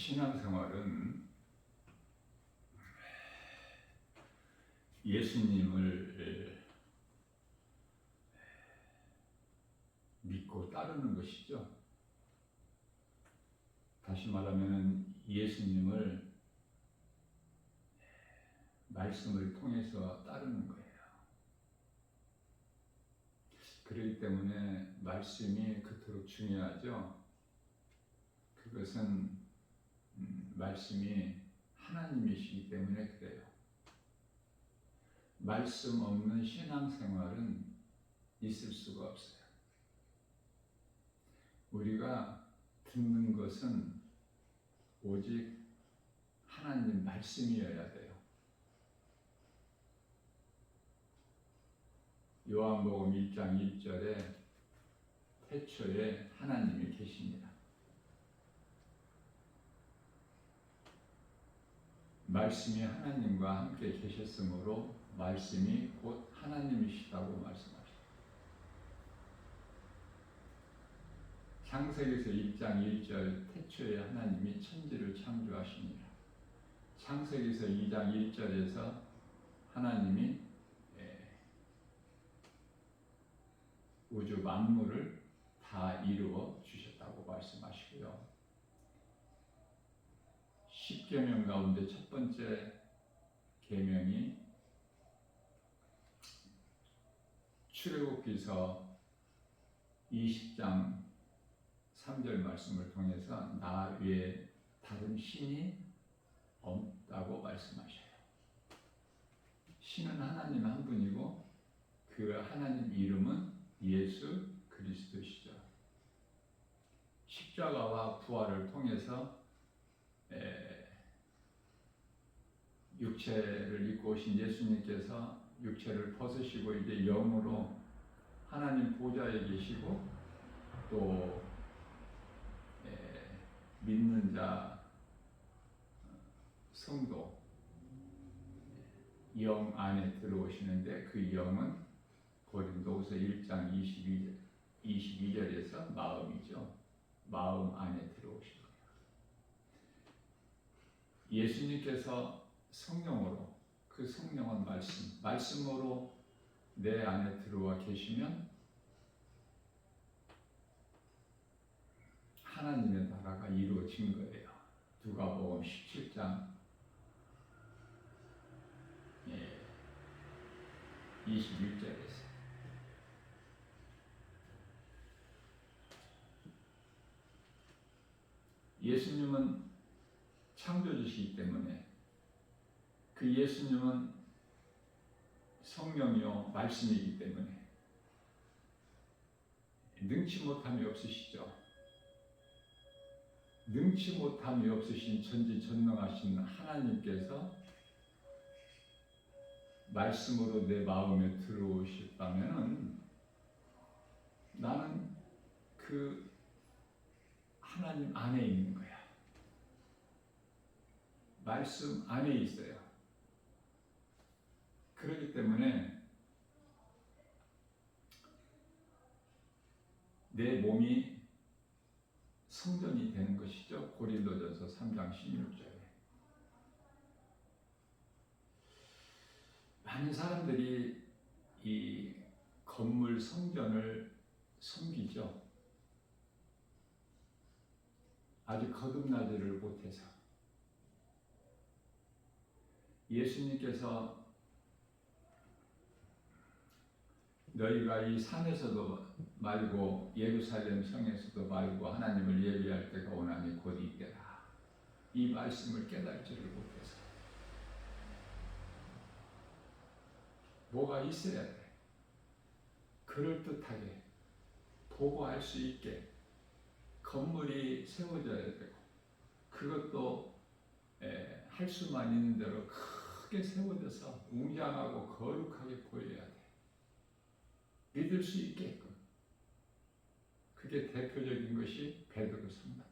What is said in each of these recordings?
신앙생활은 예수님을 믿고 따르는 것이죠. 다시 말하면 예수님을 말씀을 통해서 따르는 거예요. 그렇기 때문에 말씀이 그토록 중요하죠. 그것은 말씀이 하나님이시기 때문에 그래요. 말씀 없는 신앙생활은 있을 수가 없어요. 우리가 듣는 것은 오직 하나님 말씀이어야 돼요. 요한복음 1장 1절에 태초에 하나님이 계십니다. 말씀이 하나님과 함께 계셨으므로 말씀이 곧 하나님이시다고 말씀하십니다. 창세기서 1장 1절 태초에 하나님이 천지를 창조하시니라. 창세기서 2장 1절에서 하나님이 우주 만물을 다 이루어 주셨다고 말씀하시고요. 10계명 가운데 첫 번째 계명이 출애굽기서 20장 3절 말씀을 통해서 나 외에 다른 신이 없다고 말씀하셔요. 신은 하나님 한 분이고 그 하나님 이름은 예수 그리스도시죠. 십자가와 부활을 통해서 육체를 입고 오신 예수님께서 육체를 벗으시고 이제 영으로 하나님 보좌에 계시고 또 믿는 자 성도 영 안에 들어오시는데 그 영은 고린도후서 1장 22절에서 마음이죠. 마음 안에 들어오신 거예요. 예수님께서 성령으로, 그 성령은 말씀으로 내 안에 들어와 계시면 하나님의 나라가 이루어진 거예요. 누가복음 17장 21절에서 예수님은 창조주시기 때문에 그 예수님은 성령이요 말씀이기 때문에 능치 못함이 없으시죠. 능치 못함이 없으신 전지전능하신 하나님께서 말씀으로 내 마음에 들어오셨다면은 나는 그 하나님 안에 있는 거야. 말씀 안에 있어요. 그렇기 때문에 내 몸이 성전이 되는 것이죠. 고린도전서 3장 16절에. 많은 사람들이 이 건물 성전을 섬기죠. 아직 거듭나지를 못해서. 예수님께서 너희가 이 산에서도 말고 예루살렘 성에서도 말고 하나님을 예배할 때가 오나니 곧 이때라. 이 말씀을 깨달지를 못해서. 뭐가 있어야 돼. 그럴듯하게 보고 알 수 있게 건물이 세워져야 되고 그것도 할 수만 있는 대로 크게 세워져서 웅장하고 거룩하게 보여야 돼. 믿을 수 있게끔. 그게 대표적인 것이 베드로 성당이야.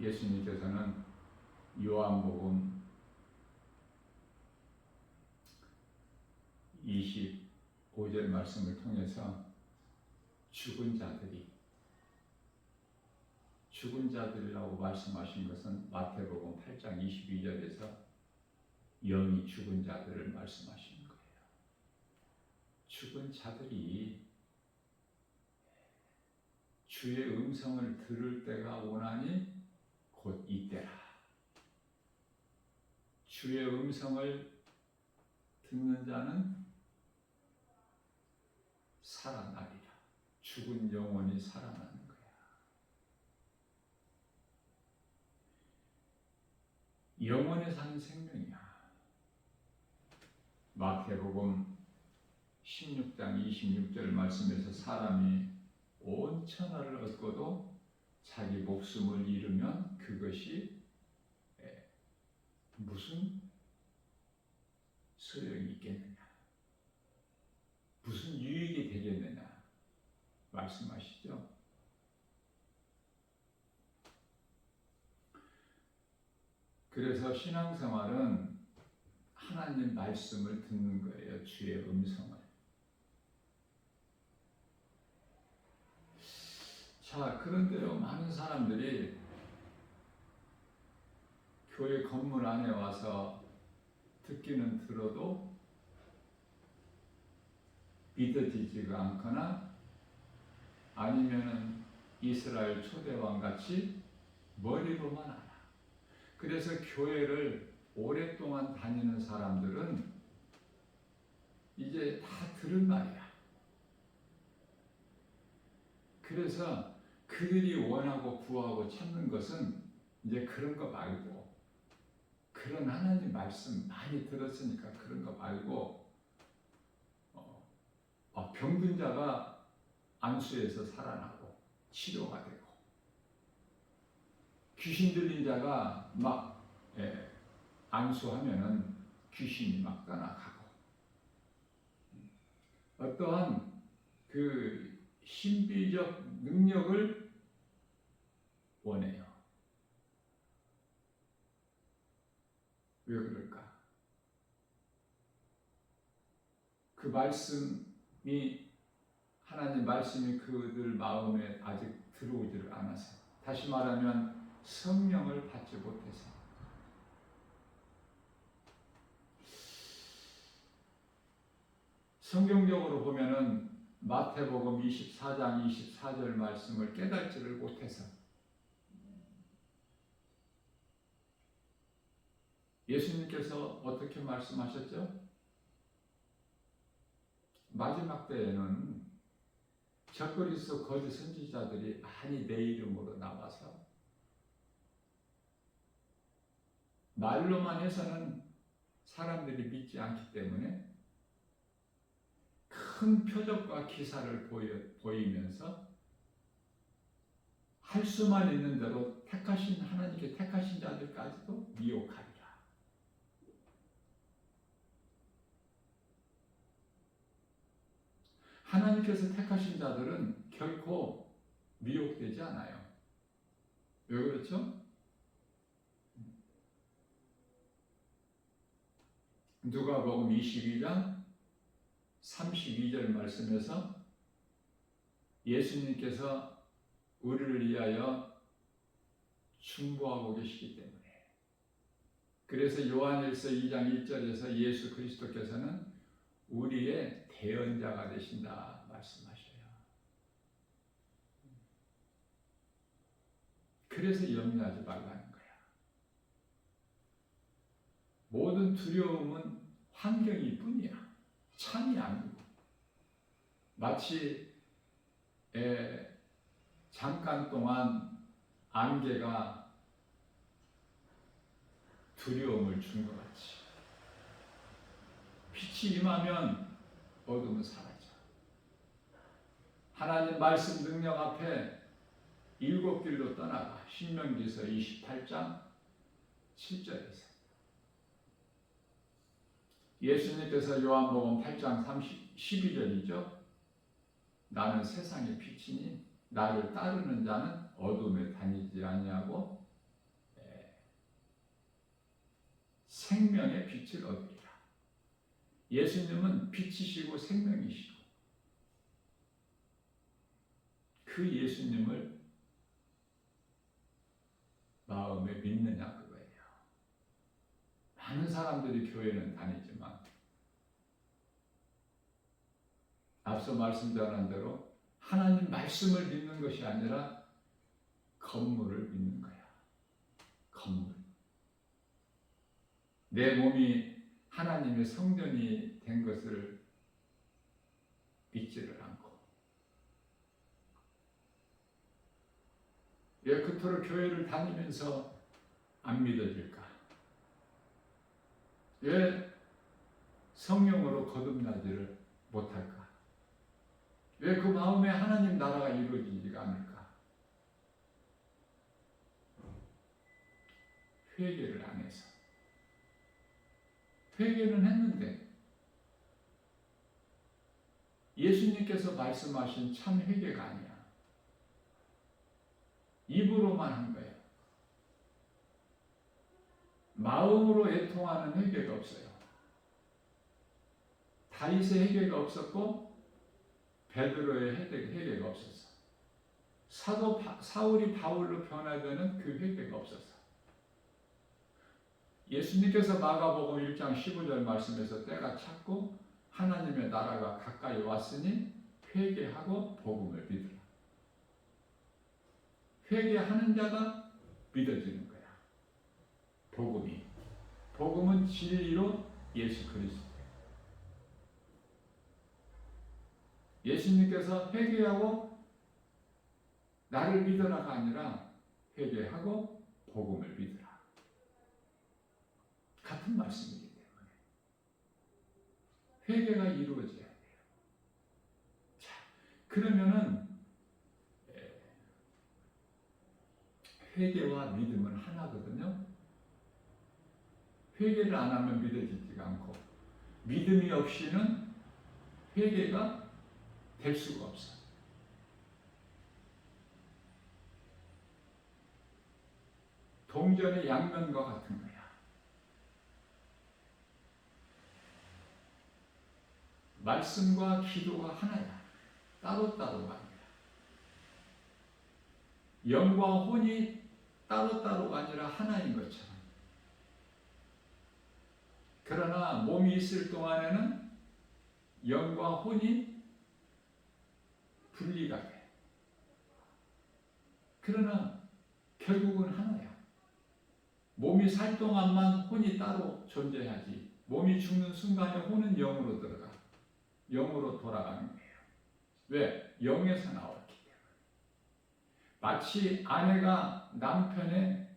예수님께서는 요한복음 25절 말씀을 통해서 죽은 자들이라고 말씀하신 것은 마태복음 8장 22절에서 영이 죽은 자들을 말씀하시는 거예요. 죽은 자들이 주의 음성을 들을 때가 오나니 곧 이때라. 주의 음성을 듣는 자는 살아나리라. 죽은 영혼이 살아나는 거야. 영원히 사는 생명이야. 마태복음 16장 26절 말씀에서 사람이 온 천하를 얻고도 자기 목숨을 잃으면 그것이 무슨 소용이 있겠느냐, 무슨 유익이 되겠느냐 말씀하시죠. 그래서 신앙생활은 하나님 말씀을 듣는 거예요. 주의 음성을. 자, 그런데요, 많은 사람들이 교회 건물 안에 와서 듣기는 들어도 믿어지지가 않거나 아니면은 이스라엘 초대왕 같이 머리로만 알아. 그래서 교회를 오랫동안 다니는 사람들은 이제 다 들은 말이야. 그래서 그들이 원하고 구하고 찾는 것은 이제 그런 거 말고, 그런 하나님 말씀 많이 들었으니까 그런 거 말고, 병든 자가 안수에서 살아나고 치료가 되고, 귀신 들린 자가 막 안수하면은 귀신이 막 떠나가고, 어떠한 그 신비적 능력을 원해요. 왜 그럴까? 그 말씀이, 하나님 말씀이 그들 마음에 아직 들어오지를 않아서, 다시 말하면 성령을 받지 못해서. 성경적으로 보면은 마태복음 24장 24절 말씀을 깨닫지를 못해서, 예수님께서 어떻게 말씀하셨죠? 마지막 때에는 적그리스도 거짓 선지자들이 많이 내 이름으로 나와서 말로만 해서는 사람들이 믿지 않기 때문에 큰 표적과 기사를 보이면서 할 수만 있는 대로 하나님께 택하신 자들까지도 미혹하리라. 하나님께서 택하신 자들은 결코 미혹되지 않아요. 왜 그렇죠? 누가복음 22장 32절 말씀에서 예수님께서 우리를 위하여 충고하고 계시기 때문에, 그래서 요한일서 2장 1절에서 예수 그리스도께서는 우리의 대언자가 되신다 말씀하셔요. 그래서 염려하지 말라는 거야. 모든 두려움은 환경일 뿐이야. 참이 아니고. 마치 잠깐 동안 안개가 두려움을 준 것 같이, 빛이 임하면 어둠은 사라져. 하나님 말씀 능력 앞에 일곱 길로 떠나가. 신명기서 28장 7절에서 예수님께서 요한복음 8장 12절이죠. 나는 세상의 빛이니 나를 따르는 자는 어둠에 다니지 아니하고 생명의 빛을 얻으리라. 예수님은 빛이시고 생명이시고 그 예수님을 마음에 믿느냐 그거예요. 많은 사람들이 교회는 다니지만 앞서 말씀드린 대로 하나님 말씀을 믿는 것이 아니라 건물을 믿는 거야. 건물. 내 몸이 하나님의 성전이 된 것을 믿지를 않고 왜 그토록 교회를 다니면서 안 믿어질까? 왜 성령으로 거듭나지를 못할까? 왜 그 마음에 하나님 나라가 이루어지지가 않을까? 회개를 안 해서. 회개는 했는데 예수님께서 말씀하신 참 회개가 아니야. 입으로만 한 거예요. 마음으로 애통하는 회개가 없어요. 다윗의 회개가 없었고 베드로의 회개가 없었어. 사도 사울이 바울로 변화되는 그 회개가 없었어. 예수님께서 마가복음 1장 15절 말씀에서 때가 찼고 하나님의 나라가 가까이 왔으니 회개하고 복음을 믿으라. 회개하는 자가 믿어지는 거야. 복음이. 복음은 진리로 예수 그리스도. 예수님께서 회개하고 나를 믿어라가 아니라 회개하고 복음을 믿으라. 같은 말씀이기 때문에 회개가 이루어져야 돼요. 자, 그러면은 회개와 믿음은 하나거든요. 회개를 안 하면 믿어지지가 않고 믿음이 없이는 회개가 될 수가 없어. 동전의 양면과 같은 거야. 말씀과 기도가 하나야. 따로따로가 아니라. 영과 혼이 따로따로가 아니라 하나인 것처럼. 그러나 몸이 있을 동안에는 영과 혼이 분리가 돼. 그러나 결국은 하나야. 몸이 살 동안만 혼이 따로 존재하지. 몸이 죽는 순간에 혼은 영으로 들어가. 영으로 돌아가는 거예요. 왜? 영에서 나왔기 때문에. 마치 아내가 남편의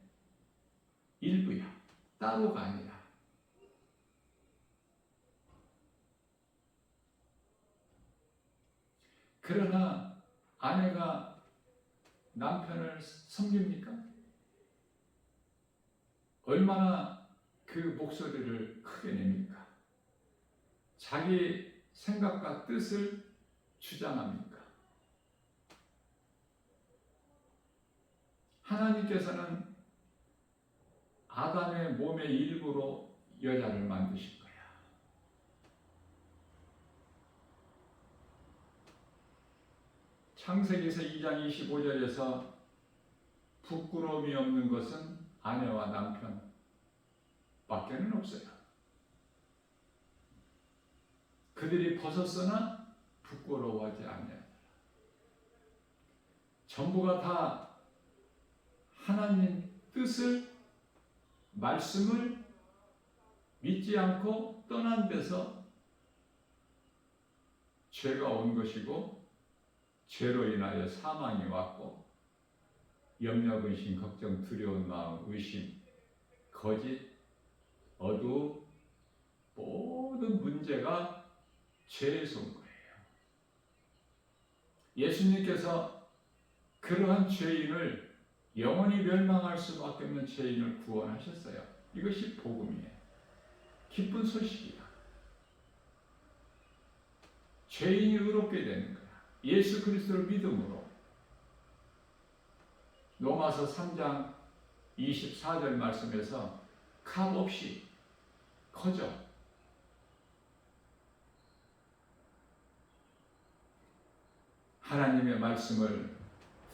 일부야. 따로가 아니라. 그러나 아내가 남편을 섬깁니까? 얼마나 그 목소리를 크게 냅니까? 자기 생각과 뜻을 주장합니까? 하나님께서는 아담의 몸의 일부로 여자를 만드신 거야. 창세기에서 2장 25절에서 부끄러움이 없는 것은 아내와 남편 밖에는 없어요. 그들이 벗었으나 부끄러워하지 않냐. 전부가 다 하나님 뜻을, 말씀을 믿지 않고 떠난 데서 죄가 온 것이고 죄로 인하여 사망이 왔고 염려, 근심, 걱정, 두려운 마음, 의심, 거짓, 어두움 모든 문제가 죄에서 온 거예요. 예수님께서 그러한 죄인을 영원히 멸망할 수밖에 없는 죄인을 구원하셨어요. 이것이 복음이에요. 기쁜 소식이야. 죄인이 의롭게 되는 거야. 예수 그리스도를 믿음으로. 로마서 3장 24절 말씀에서 값 없이 커져 하나님의 말씀을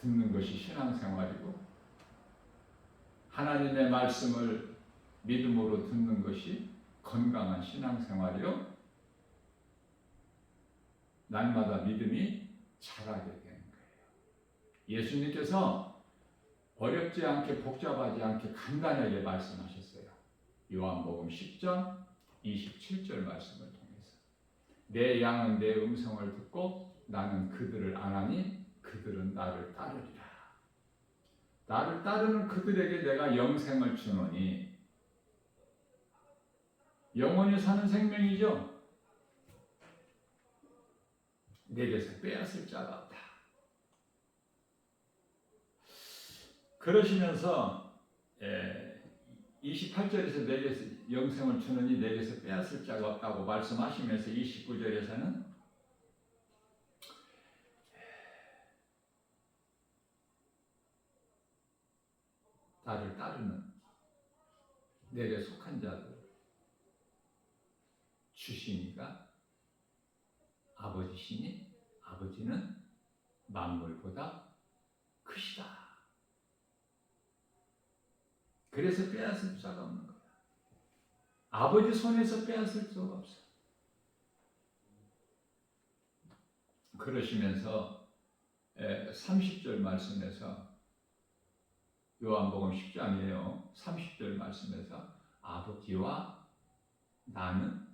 듣는 것이 신앙생활이고 하나님의 말씀을 믿음으로 듣는 것이 건강한 신앙생활이요. 날마다 믿음이 자라게 되는 거예요. 예수님께서 어렵지 않게 복잡하지 않게 간단하게 말씀하셨어요. 요한복음 10장 27절 말씀을 통해서 내 양은 내 음성을 듣고 나는 그들을 아나니 그들은 나를 따르리라. 나를 따르는 그들에게 내가 영생을 주노니 영원히 사는 생명이죠. 내게서 빼앗을 자가 없다. 그러시면서 28절에서 내게서 영생을 주느니 내게서 빼앗을 자가 없다고 말씀하시면서 29절에서는 나를 따르는 내게 속한 자들 주시니까 아버지시니 아버지는 만물보다 크시다. 그래서 빼앗을 자가 없는 거야. 아버지 손에서 빼앗을 수가 없어. 그러시면서 30절 말씀에서 요한복음 10장이에요. 30절 말씀에서 아버지와 나는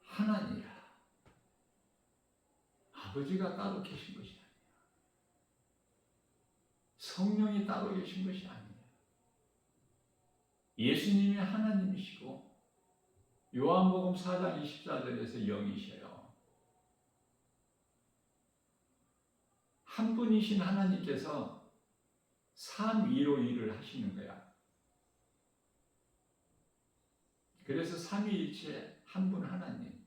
하나니라. 아버지가 따로 계신 것이 아니야. 성령이 따로 계신 것이 아니야. 예수님이 하나님이시고 요한복음 4장 24절에서 영이셔요. 한 분이신 하나님께서 삼위로 일을 하시는 거야. 그래서 삼위일체 한 분 하나님.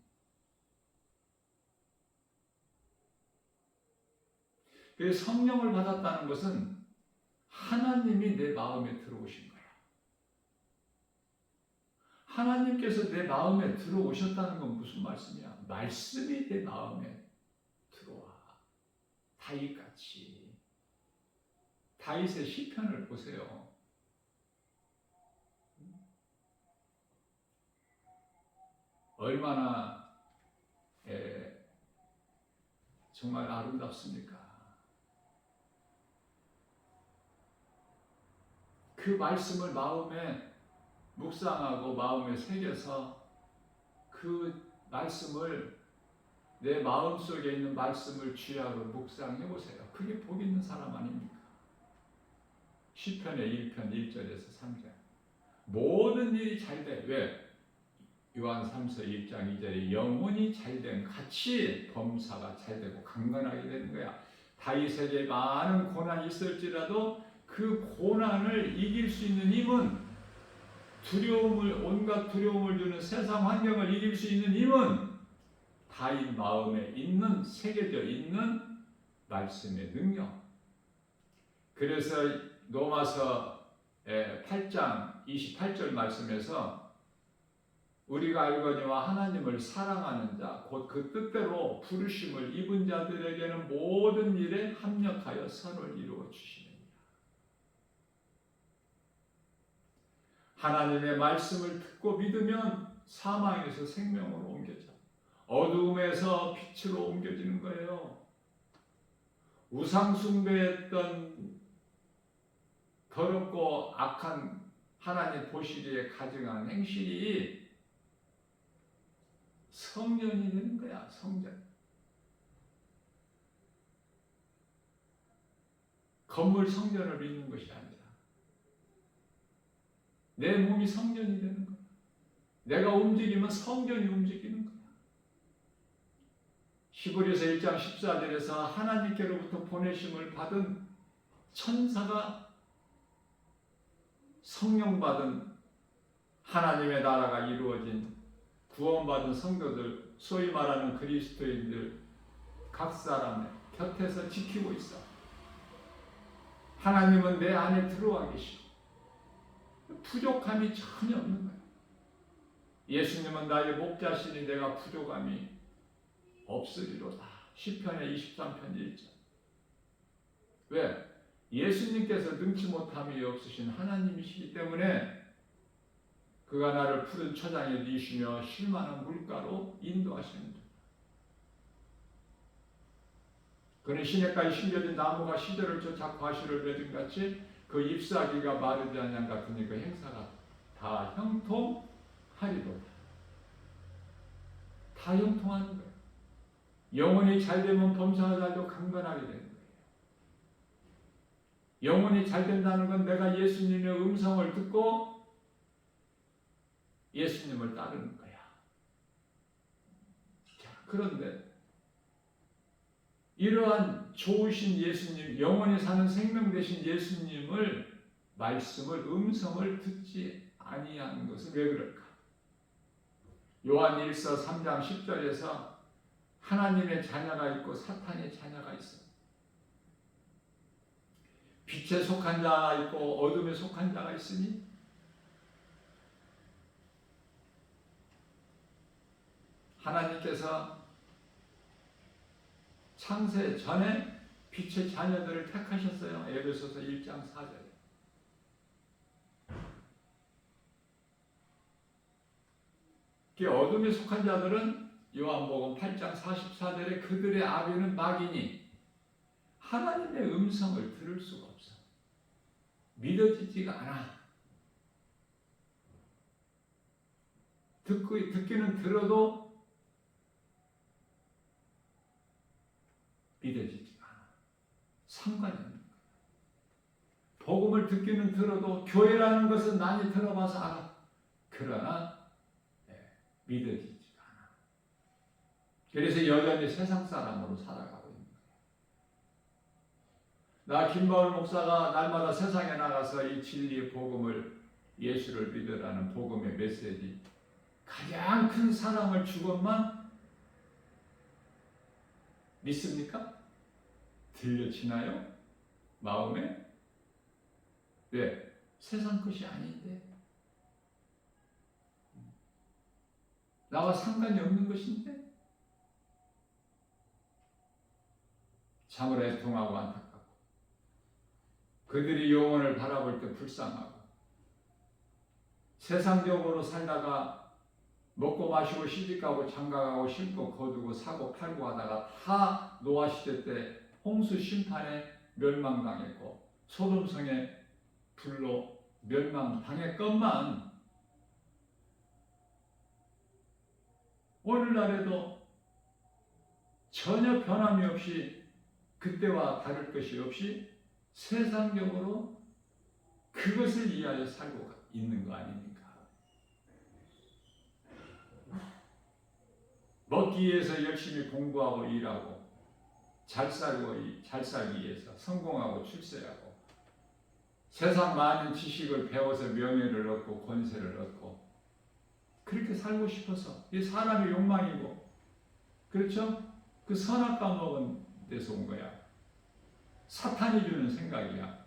그래서 성령을 받았다는 것은 하나님이 내 마음에 들어오신 거야. 하나님께서 내 마음에 들어오셨다는 건 무슨 말씀이야? 말씀이 내 마음에 들어와. 다윗같이. 다윗의 시편을 보세요. 얼마나 정말 아름답습니까? 그 말씀을 마음에 묵상하고 마음에 새겨서 그 말씀을 내 마음속에 있는 말씀을 주야로 묵상해 보세요. 그게 복 있는 사람 아닙니까? 시편의 1편 1절에서 3절 모든 일이 잘돼. 왜? 요한 3서 1장 2절에 영혼이 잘됨 같이 범사가 잘되고 강건하게 되는 거야. 다윗에게 많은 고난이 있을지라도 그 고난을 이길 수 있는 힘은 온갖 두려움을 주는 세상 환경을 이길 수 있는 힘은 다윗 마음에 있는 새겨져 있는 말씀의 능력. 그래서 로마서 8장 28절 말씀에서 우리가 알거니와 하나님을 사랑하는 자 곧 그 뜻대로 부르심을 입은 자들에게는 모든 일에 합력하여 선을 이루어 주시느니라. 하나님의 말씀을 듣고 믿으면 사망에서 생명으로 옮겨져. 어두움에서 빛으로 옮겨지는 거예요. 우상 숭배했던 더럽고 악한 하나님 보시기에 가증한 행실이 성전이 되는 거야. 성전. 건물 성전을 믿는 것이 아니라 내 몸이 성전이 되는 거야. 내가 움직이면 성전이 움직이는 거야. 히브리서 1장 14절에서 하나님께로부터 보내심을 받은 천사가 성령 받은 하나님의 나라가 이루어진 구원받은 성도들, 소위 말하는 그리스도인들 각 사람의 곁에서 지키고 있어. 하나님은 내 안에 들어와 계시고 부족함이 전혀 없는 거야. 예수님은 나의 목자시니 내가 부족함이 없으리로다. 시편의 23편 1절. 왜? 예수님께서 능치 못함이 없으신 하나님이시기 때문에 그가 나를 푸른 초장에 이시며 쉴만한 물가로 인도하십니다. 그는 시냇가에 심겨진 나무가 시절을 쫓아 과실을 맺은 같이 그 잎사귀가 마르지 않는 같으니 그 행사가 다 형통하리로다. 다 형통하는 거예요. 영혼이 잘되면 범사가 잘도 강건하게 되는 거예요. 영혼이 잘된다는 건 내가 예수님의 음성을 듣고 예수님을 따르는 거야. 자, 그런데 이러한 좋으신 예수님, 영원히 사는 생명 되신 예수님을 말씀을 음성을 듣지 아니하는 것은 왜 그럴까? 요한 1서 3장 10절에서 하나님의 자녀가 있고 사탄의 자녀가 있어. 빛에 속한 자가 있고 어둠에 속한 자가 있으니 하나님께서 창세 전에 빛의 자녀들을 택하셨어요. 에베소서 1장 4절에. 그 어둠에 속한 자들은 요한복음 8장 44절에 그들의 아비는 마귀니 하나님의 음성을 들을 수가 없어. 믿어지지가 않아. 듣기는 들어도 믿어지지가 않아. 상관이 없는 거야. 복음을 듣기는 들어도 교회라는 것은 많이 들어봐서 알아. 그러나 믿어지지가 않아. 그래서 여전히 세상 사람으로 살아가고 있는 거야. 나 김바울 목사가 날마다 세상에 나가서 이 진리의 복음을 예수를 믿으라는 복음의 메시지 가장 큰 사랑을 주것만 믿습니까? 들려지나요? 마음에? 왜? 세상 것이 아닌데 나와 상관이 없는 것인데 참으로 애통하고 안타깝고 그들이 영혼을 바라볼 때 불쌍하고 세상적으로 살다가 먹고 마시고 시집가고 장가가고 심고 거두고 사고 팔고 하다가 다 노아시대 때 홍수 심판에 멸망당했고 소돔성에 불로 멸망당했건만 오늘날에도 전혀 변함이 없이 그때와 다를 것이 없이 세상적으로 그것을 위하여 살고 있는 거 아닙니까? 먹기 위해서 열심히 공부하고 일하고 잘 살기 위해서 성공하고 출세하고 세상 많은 지식을 배워서 명예를 얻고 권세를 얻고 그렇게 살고 싶어서 이 사람의 욕망이고 그렇죠? 그 선악과 먹은 데서 온 거야. 사탄이 주는 생각이야.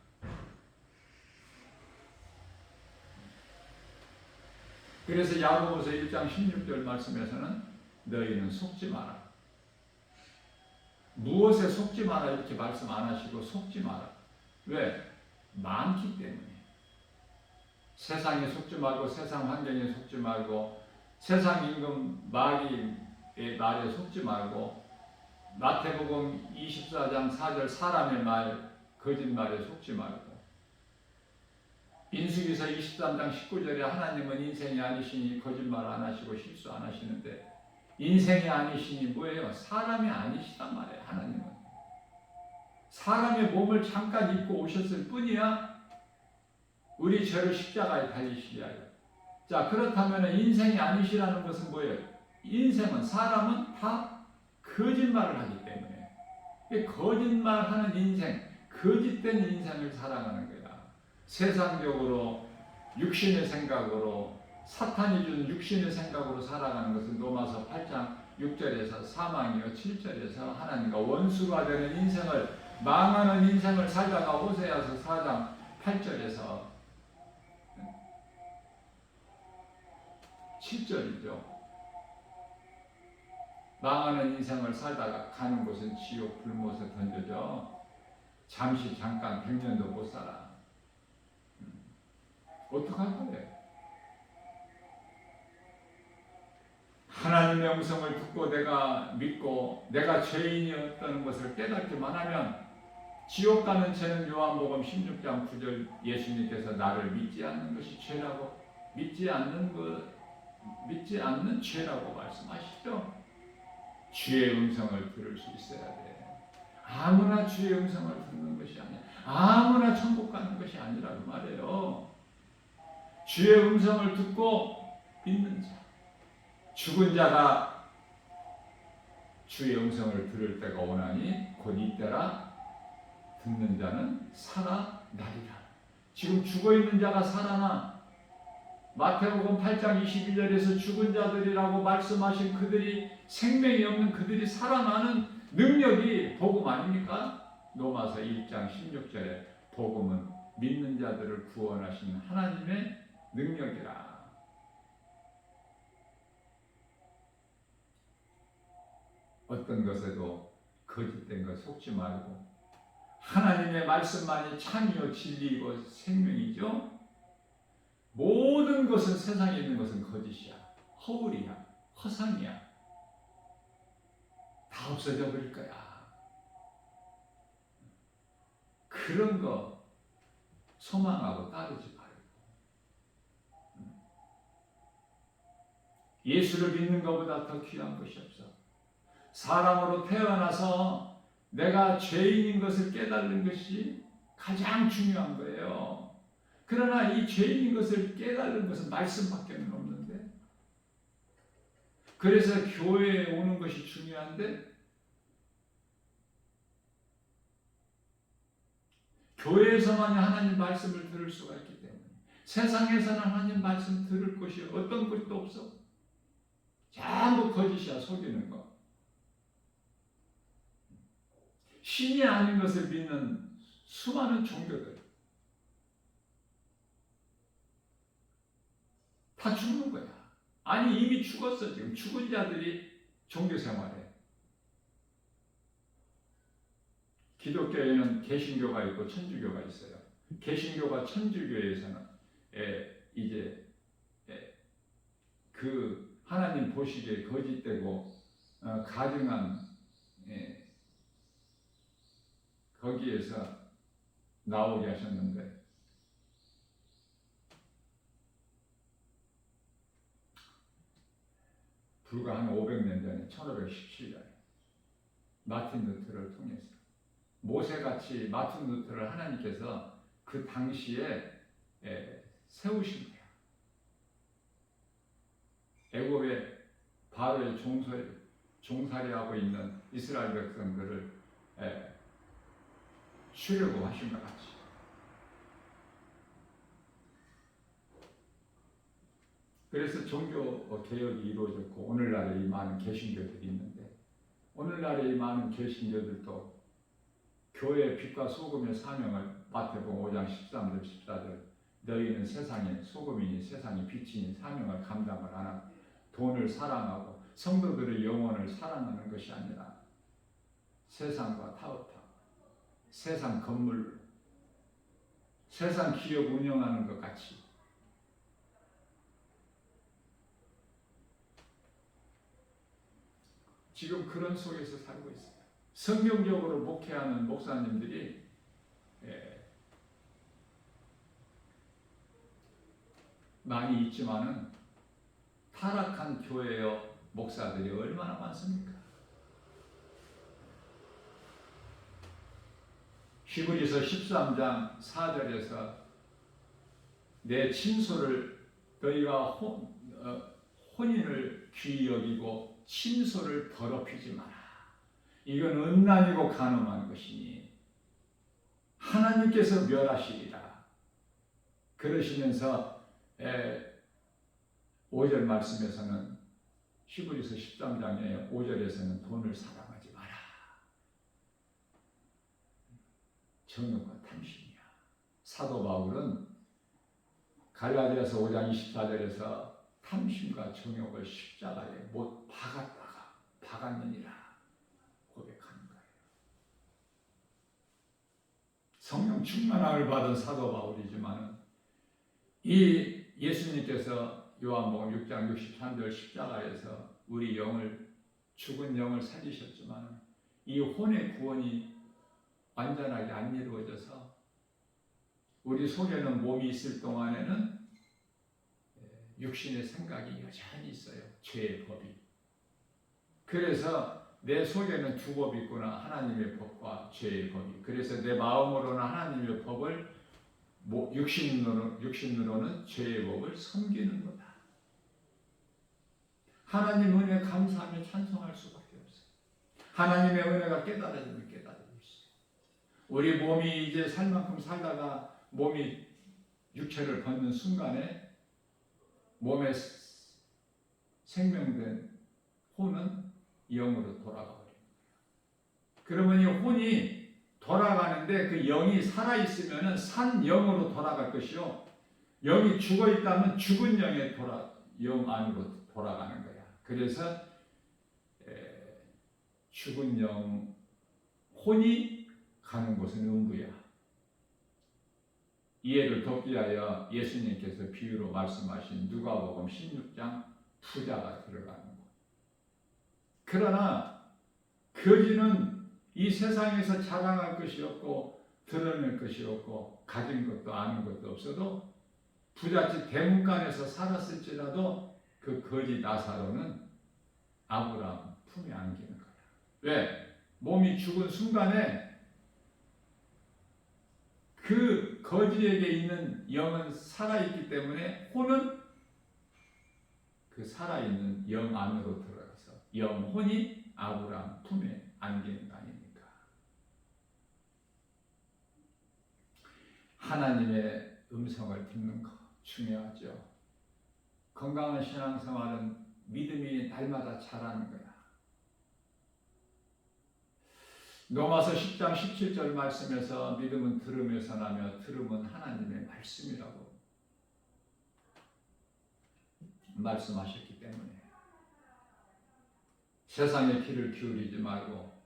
그래서 야고보서 1장 16절 말씀에서는 너희는 속지 마라. 무엇에 속지 마라 이렇게 말씀 안 하시고 속지 마라. 왜? 많기 때문에. 세상에 속지 말고 세상 환경에 속지 말고 세상 임금 마귀의 말에 속지 말고 마태복음 24장 4절 사람의 말 거짓말에 속지 말고 민수기서 23장 19절에 하나님은 인생이 아니시니 거짓말 안 하시고 실수 안 하시는데 인생이 아니시니 뭐예요? 사람이 아니시단 말이에요. 하나님은 사람의 몸을 잠깐 입고 오셨을 뿐이야. 우리 죄를 십자가에 달리시게 하여. 자, 그렇다면 인생이 아니시라는 것은 뭐예요? 인생은 사람은 다 거짓말을 하기 때문에 거짓말하는 인생, 거짓된 인생을 살아가는 거야. 세상적으로 육신의 생각으로 사탄이 준 육신의 생각으로 살아가는 것은 로마서 8장 6절에서 사망이요 7절에서 하나님과 원수가 되는 인생을 망하는 인생을 살다가 호세아서 4장 8절에서 7절이죠. 망하는 인생을 살다가 가는 곳은 지옥 불못에 던져져. 잠깐 100년도 못 살아. 어떡할 거예요? 하나님의 음성을 듣고 내가 믿고 내가 죄인이었다는 것을 깨닫기만 하면 지옥 가는 죄는 요한복음 16장 9절 예수님께서 나를 믿지 않는 것이 죄라고 믿지 않는 죄라고 말씀하시죠. 주의 음성을 들을 수 있어야 돼. 아무나 주의 음성을 듣는 것이 아니야. 아무나 천국 가는 것이 아니라고 말해요. 주의 음성을 듣고 믿는 자. 죽은 자가 주의 음성을 들을 때가 오나니 곧 이때라. 듣는 자는 살아나리라. 지금 죽어있는 자가 살아나. 마태복음 8장 21절에서 죽은 자들이라고 말씀하신 그들이 생명이 없는 그들이 살아나는 능력이 복음 아닙니까? 로마서 1장 16절에 복음은 믿는 자들을 구원하시는 하나님의 능력이라. 어떤 것에도 거짓된 것 속지 말고 하나님의 말씀만이 참이요 진리이고 생명이죠. 모든 것은 세상에 있는 것은 거짓이야. 허울이야. 허상이야. 다 없어져 버릴 거야. 그런 거 소망하고 따르지 말고 예수를 믿는 것보다 더 귀한 것이 없어. 사람으로 태어나서 내가 죄인인 것을 깨달는 것이 가장 중요한 거예요. 그러나 이 죄인인 것을 깨달는 것은 말씀밖에 없는데, 그래서 교회에 오는 것이 중요한데, 교회에서만 하나님 말씀을 들을 수가 있기 때문에 세상에서는 하나님 말씀 들을 것이 어떤 것도 없어. 전부 거짓이야. 속이는 거. 신이 아닌 것을 믿는 수많은 종교들 다 죽는 거야. 아니 이미 죽었어. 지금 죽은 자들이 종교 생활해. 기독교에는 개신교가 있고 천주교가 있어요. 개신교가 천주교에서는 이제 그 하나님 보시기에 거짓되고 가증한 거기에서 나오게 하셨는데, 불과 한 500년 전에 1517년에 마틴 루터를 통해서 모세같이 마틴 루터를 하나님께서 그 당시에 세우신 거예요. 애굽의 바로의 종살이하고 있는 이스라엘 백성들을 쉬려고 하신 것 같이. 그래서 종교 개혁이 이루어졌고 오늘날에 이 많은 개신교들이 있는데, 오늘날에 이 많은 개신교들도 교회의 빛과 소금의 사명을 마태복음 5장 13절 14절 너희는 세상의 소금이니 세상의 빛이니 사명을 감당을 하나 돈을 사랑하고 성도들의 영혼을 사랑하는 것이 아니라 세상과 타협하고 세상 건물, 세상 기업 운영하는 것 같이 지금 그런 속에서 살고 있어요. 성경적으로 목회하는 목사님들이 많이 있지만은 타락한 교회의 목사들이 얼마나 많습니까? 히브리서 13장 4절에서 내 친소를 너희가 혼인을 귀히 여기고 친소를 더럽히지 마라. 이건 음란이고 간음한 것이니 하나님께서 멸하시리라. 그러시면서 5절 말씀에서는 히브리서 13장의 5절에서는 돈을 사랑하지 마라. 정욕과 탐심이야. 사도 바울은 갈라디아서 5장 24절에서 탐심과 정욕을 십자가에 못 박았느니라 고백하는 거예요. 성령 충만함을 받은 사도 바울이지만 이 예수님께서 요한복음 6장 63절 십자가에서 우리 영을 죽은 영을 살리셨지만 이 혼의 구원이 완전하게 안 이루어져서 우리 속에는 몸이 있을 동안에는 육신의 생각이 여전히 있어요. 죄의 법이. 그래서 내 속에는 두 법이 있구나. 하나님의 법과 죄의 법이. 그래서 내 마음으로는 하나님의 법을 육신으로는 죄의 법을 섬기는 거다. 하나님 은혜 감사하며 찬송할 수밖에 없어요. 하나님의 은혜가 깨달아지면 깨달아질 수 있어요. 우리 몸이 이제 살 만큼 살다가 몸이 육체를 벗는 순간에 몸에 생명된 혼은 영으로 돌아가 버립니다. 그러면 이 혼이 돌아가는데 그 영이 살아있으면 산 영으로 돌아갈 것이요. 영이 죽어있다면 죽은 영 안으로 돌아가는 거야. 그래서 죽은 영, 혼이 가는 곳은 음부야. 이해를 돕기 위하여 예수님께서 비유로 말씀하신 누가복음 16장 부자가 들어가는 것. 그러나 거지는 이 세상에서 자랑할 것이 없고 드러낼 것이 없고 가진 것도 아는 것도 없어도 부잣집 대문간에서 살았을지라도 그 거지 나사로는 아브라함 품에 안기는 거야. 왜? 몸이 죽은 순간에 그 거지에게 있는 영은 살아있기 때문에 혼은 그 살아있는 영 안으로 들어가서 영혼이 아브라함 품에 안기는 거 아닙니까? 하나님의 음성을 듣는 거 중요하죠. 건강한 신앙생활은 믿음이 날마다 자라는 거야. 로마서 10장 17절 말씀에서 믿음은 들음에서 나며 들음은 하나님의 말씀이라고 말씀하셨기 때문에 세상의 길을 기울이지 말고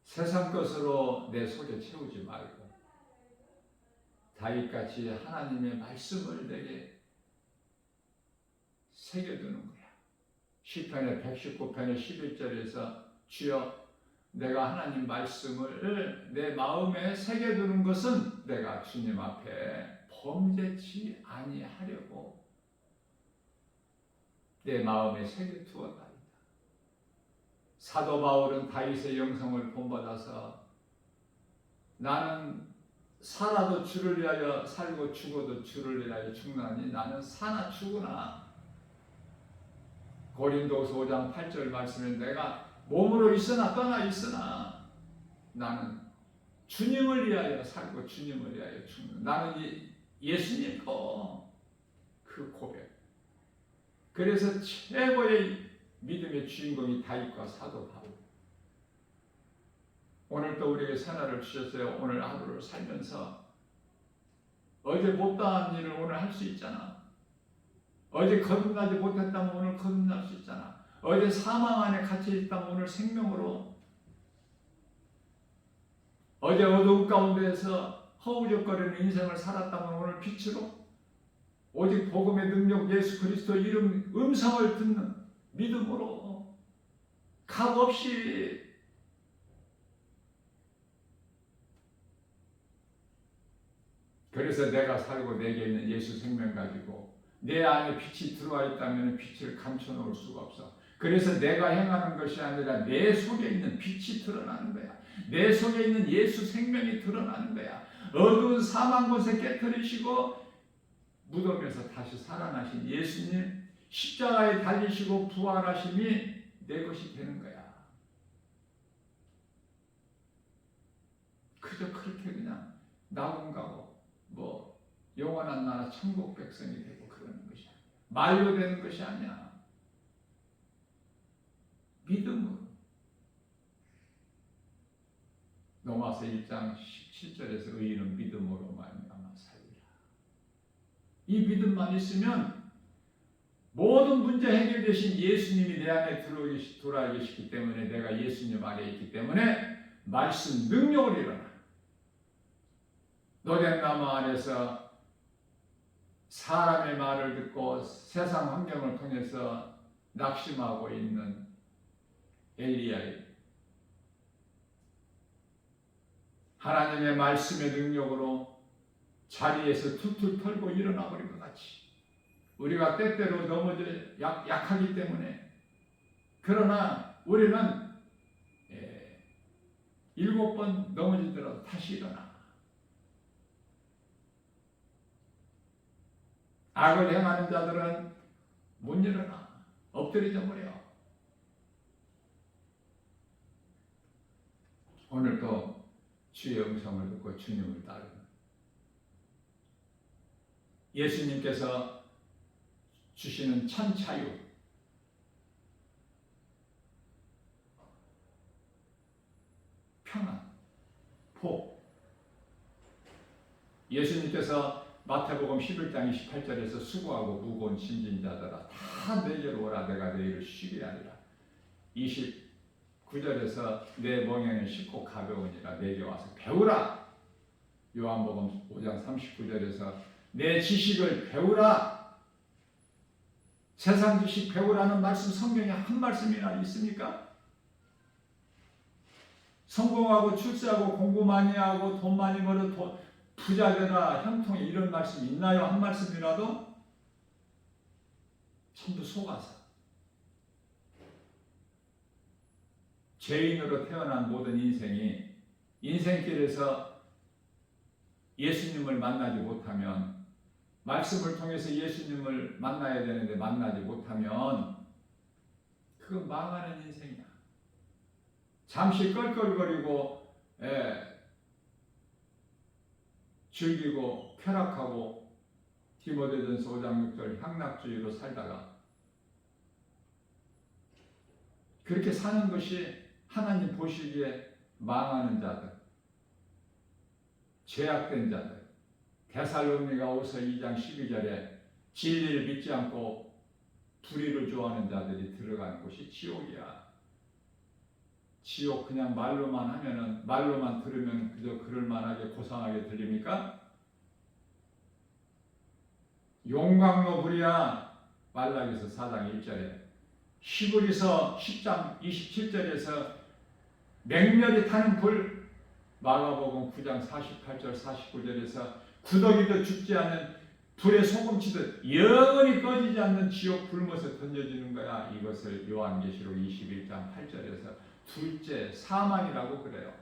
세상 것으로 내 속에 채우지 말고 다윗같이 하나님의 말씀을 내게 새겨두는 거야. 시편의 119편의 11절에서 주여 내가 하나님 말씀을 내 마음에 새겨두는 것은 내가 주님 앞에 범죄치 아니하려고 내 마음에 새겨두었다. 사도 바울은 다윗의 영성을 본받아서 나는 살아도 주를 위하여 살고 죽어도 주를 위하여 죽나니 나는 사나 죽으나 고린도서 5장 8절 말씀에 내가 몸으로 있으나 떠나 있으나 나는 주님을 위하여 살고 주님을 위하여 죽는 나는 예수님 그 고백. 그래서 최고의 믿음의 주인공이 다윗과 사도 바울. 오늘 또 우리에게 새날을 주셨어요. 오늘 하루를 살면서 어제 못다한 일을 오늘 할 수 있잖아. 어제 거듭나지 못했다면 오늘 거듭날 수 있잖아. 어제 사망 안에 갇혀 있다면 오늘 생명으로, 어제 어두운 가운데에서 허우적거리는 인생을 살았다면 오늘 빛으로, 오직 복음의 능력 예수 그리스도 이름 음성을 듣는 믿음으로 각 없이 그래서 내가 살고 내게 있는 예수 생명 가지고 내 안에 빛이 들어와 있다면 빛을 감춰 놓을 수가 없어. 그래서 내가 행하는 것이 아니라 내 속에 있는 빛이 드러나는 거야. 내 속에 있는 예수 생명이 드러나는 거야. 어두운 사망 곳에 깨트리시고 무덤에서 다시 살아나신 예수님 십자가에 달리시고 부활하심이 내 것이 되는 거야. 그저 그렇게 그냥 낙원 가고 뭐 영원한 나라 천국 백성이 되고 그러는 것이 아니야. 말로 되는 것이 아니야. 믿음으로. 로마서 1장 17절에서 의인은 믿음으로 말미암아 살리라. 이 믿음만 있으면 모든 문제 해결되신 예수님이 내 안에 들어와 계시기 때문에 내가 예수님 안에 있기 때문에 말씀 능력을 일어나. 노덴나무 안에서 사람의 말을 듣고 세상 환경을 통해서 낙심하고 있는 엘리야의 하나님의 말씀의 능력으로 자리에서 툴툴 털고 일어나 버린 것 같이 우리가 때때로 넘어져 약하기 때문에 그러나 우리는 7번 넘어지더라도 다시 일어나. 악을 행하는 자들은 못 일어나. 엎드려져 버려. 오늘도 주의 음성을 듣고 주님을 따르는 예수님께서 주시는 천차유 평안, 복. 예수님께서 마태복음 11장 28절에서 수고하고 무거운 짐진 자들아 다 내게로 오라 내가 너희를 쉬게 하리라. 29절에서 내 멍에는 쉽고 가벼우니라 내게 와서 배우라. 요한복음 5장 39절에서 내 지식을 배우라. 세상 지식 배우라는 말씀 성경에 한 말씀이나 있습니까? 성공하고 출세하고 공부 많이 하고 돈 많이 벌어 부자 되라 형통에 이런 말씀 있나요? 한 말씀이라도? 전부 속아서 죄인으로 태어난 모든 인생이 인생길에서 예수님을 만나지 못하면 말씀을 통해서 예수님을 만나야 되는데 만나지 못하면 그건 망하는 인생이야. 잠시 껄껄거리고 즐기고 쾌락하고 디모데전서 5장 6절 향락주의로 살다가 그렇게 사는 것이 하나님 보시기에 망하는 자들, 죄악된 자들. 데살로니가후서 2장 12절에 진리를 믿지 않고 불의를 좋아하는 자들이 들어가는 곳이 지옥이야. 지옥 그냥 말로만 하면은 말로만 들으면 그저 그럴만하게 고상하게 들립니까? 용광로 불이야. 말라기서 4장 1절에 히브리서 10장 27절에서 맹렬히 타는 불. 마가복음 9장 48절 49절에서 구더기도 죽지 않는 불에 소금치듯 영원히 꺼지지 않는 지옥 불못에 던져지는 거야. 이것을 요한계시록 21장 8절에서 둘째 사망이라고 그래요.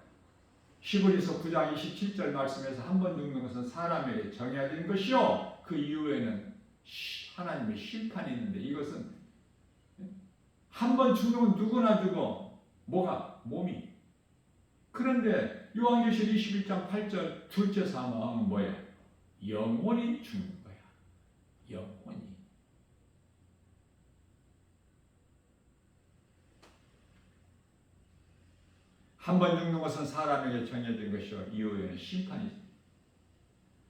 히브리서 9장 27절 말씀에서 한 번 죽는 것은 사람에게 정해진 것이요 그 이후에는 하나님의 심판이 있는데 이것은 한 번 죽는 건 누구나 죽어. 뭐가? 몸이. 그런데 요한계시록 21장 8절 둘째 사망은 뭐예요? 영혼이 죽는 거야. 영혼이. 한 번 죽는 것은 사람에게 정해진 것이요 이후에는 심판이지.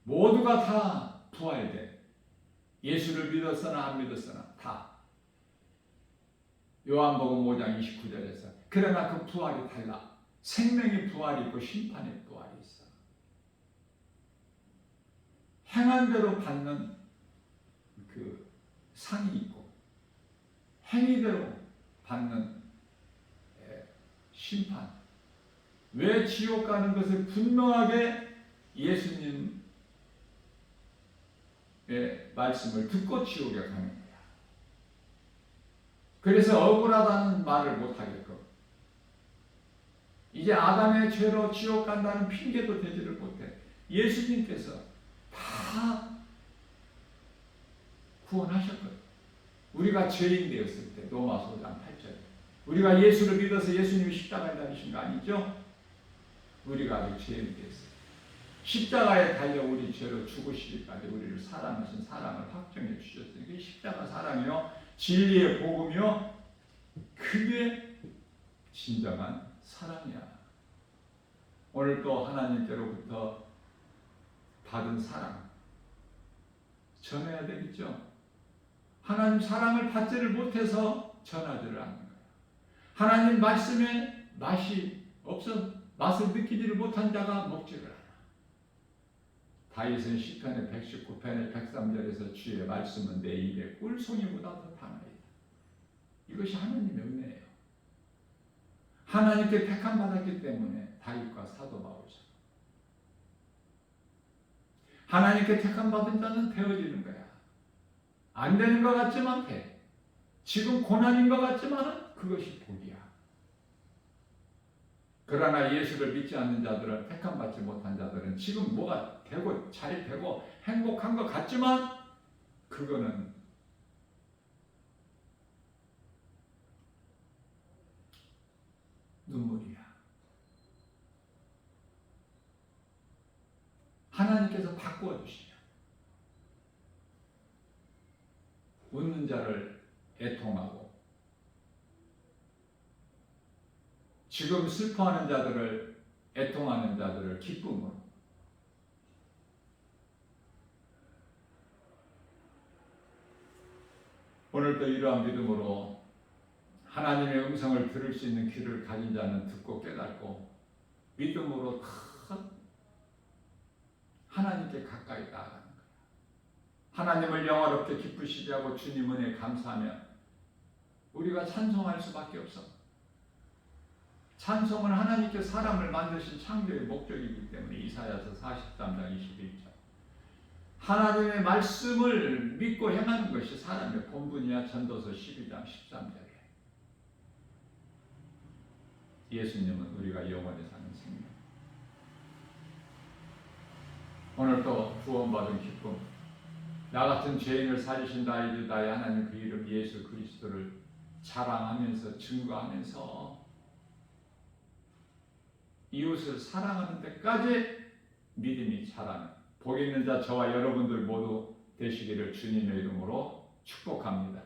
모두가 다 부활돼. 예수를 믿었으나 안 믿었으나 다. 요한복음 5장 29절에서 그러나 그 부활이 달라. 생명의 부활이 있고 심판의 부활이 있어. 행한 대로 받는 그 상이 있고 행위대로 받는 심판. 왜 지옥 가는 것을 분명하게 예수님의 말씀을 듣고 지옥에 가는 거야. 그래서 억울하다는 말을 못하게끔 이제 아담의 죄로 지옥 간다는 핑계도 대지를 못해. 예수님께서 다 구원하셨거든요. 우리가 죄인 되었을 때 로마서 5장 8절 우리가 예수를 믿어서 예수님이 십자가에 달리신 거 아니죠? 우리가 아직 죄인 되었어요. 십자가에 달려 우리 죄로 죽으시기까지 우리를 사랑하신 사랑을 확정해 주셨어요. 그게 십자가 사랑이요 진리의 복음이요 그게 진정한 사랑이야. 오늘 또 하나님께로부터 받은 사랑 전해야 되겠죠. 하나님 사랑을 받지를 못해서 전하지를 않는 거예요. 하나님 말씀에 맛이 없어 맛을 느끼지를 못한 자가 먹지를 않아. 다윗은 시편의 119편의 103절에서 주의 말씀은 내 입에 꿀송이보다 더 다나이다. 이것이 하나님의 은혜예요. 하나님께 택함 받았기 때문에 다윗과 사도 바울처럼 하나님께 택함 받은 자는 되어지는 거야. 안 되는 것 같지만 돼. 지금 고난인 것 같지만 그것이 복이야. 그러나 예수를 믿지 않는 자들은, 택함 받지 못한 자들은 지금 뭐가 되고 잘 되고 행복한 것 같지만 그거는 눈물이야. 하나님께서 바꾸어 주시냐. 웃는 자를 애통하고 지금 슬퍼하는 자들을, 애통하는 자들을 기쁨으로, 오늘도 이러한 믿음으로 하나님의 음성을 들을 수 있는 귀를 가진 자는 듣고 깨닫고 믿음으로 하나님께 가까이 나아가는 거예요. 하나님을 영화롭게 기쁘시게 하고 주님 은혜에 감사하면 우리가 찬송할 수밖에 없어. 찬송은 하나님께 사람을 만드신 창조의 목적이기 때문에 이사야서 43장 21절 하나님의 말씀을 믿고 행하는 것이 사람의 본분이야. 전도서 12장 13절에 예수님은 우리가 영원히 사는 생명. 오늘도 구원받은 기쁨, 나 같은 죄인을 살리신 나의 하나님 그 이름 예수 그리스도를 자랑하면서 증거하면서 이웃을 사랑하는 데까지 믿음이 자라는 복 있는 자 저와 여러분들 모두 되시기를 주님의 이름으로 축복합니다.